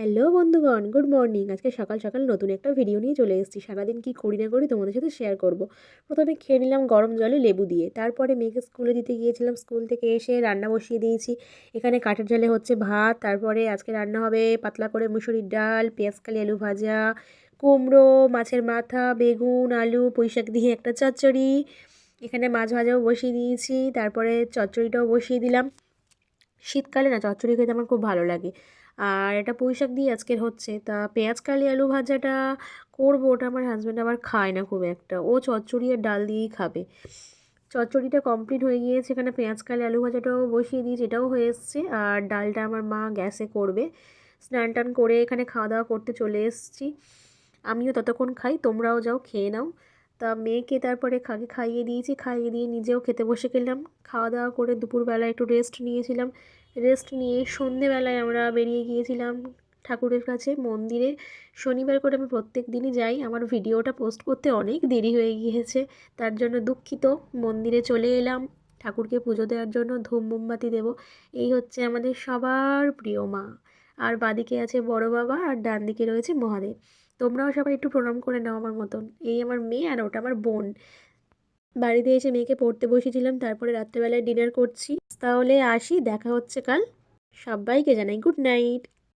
Hello বন্ধুগণ, good morning. আজকে সকাল সকাল নতুন একটা ভিডিও নিয়ে চলে এসেছি। সারাদিন কী করি না করি তোমাদের সাথে শেয়ার করব। প্রথমে খেয়ে নিলাম গরম জলে লেবু দিয়ে, তারপরে মেয়েকে স্কুলে দিতে গিয়েছিলাম। স্কুল থেকে এসে রান্না বসিয়ে দিয়েছি। এখানে কাঠের জালে হচ্ছে ভাত, তারপরে আজকে রান্না হবে পাতলা করে মুসুরির ডাল, পেঁয়াজকালি আলু ভাজা, কুমড়ো, মাছের মাথা, বেগুন, আলু, পুঁইশাক দিয়ে একটা চচ্চড়ি। এখানে মাছ ভাজাও বসিয়ে দিয়েছি, তারপরে চচ্চড়িটাও বসিয়ে দিলাম। শীতকালে না চচ্চড়ি খেতে আমার খুব ভালো লাগে। আর এটা পুঁই শাক দিয়ে আজকের হচ্ছে, তা পেঁয়াজ কালি আলু ভাজাটা করবো, ওটা আমার হাজব্যান্ড আবার খায় না খুব একটা, ও চচ্চড়ি আর ডাল দিয়েই খাবে। চচ্চড়িটা কমপ্লিট হয়ে গিয়েছে, এখানে পেঁয়াজ কালি আলু ভাজাটাও বসিয়ে দিয়েছি, এটাও হয়ে এসছে। আর ডালটা আমার মা গ্যাসে করবে। স্নান টান করে এখানে খাওয়া দাওয়া করতে চলে এসেছি। আমিও ততক্ষণ খাই, তোমরাও যাও খেয়ে নাও। তা মেয়েকে তারপরে খাইয়ে দিয়েছি, খাইয়ে দিয়ে নিজেও খেতে বসে গেলাম। খাওয়া দাওয়া করে দুপুরবেলা একটু রেস্ট নিয়েছিলাম। রেস্ট নিয়ে সন্ধেবেলায় আমরা বেরিয়ে গিয়েছিলাম ঠাকুরের কাছে মন্দিরে। শনিবার করে আমি প্রত্যেক দিনই যাই, আমার ভিডিওটা পোস্ট করতে অনেক দেরি হয়ে গিয়েছে, তার জন্য দুঃখিত। মন্দিরে চলে এলাম ঠাকুরকে পুজো দেওয়ার জন্য, ধূপ মোমবাতি দেব। এই হচ্ছে আমাদের সবার প্রিয় মা। আর বাদিকে আছে বড় বাবা, আর ডান দিকে রয়েছে মহাদেব। তোমরাও সবাই একটু প্রণাম করে নাও আমার মতন। এই আমার মেয়ে, আর ওটা আমার বোন। বাড়িতে এসে মেয়েকে পড়তে বসেছিলাম, তারপরে রাত্রেবেলায় ডিনার করছি। তাহলে আসি, দেখা হচ্ছে কাল। সবাইকে জানাই গুড নাইট।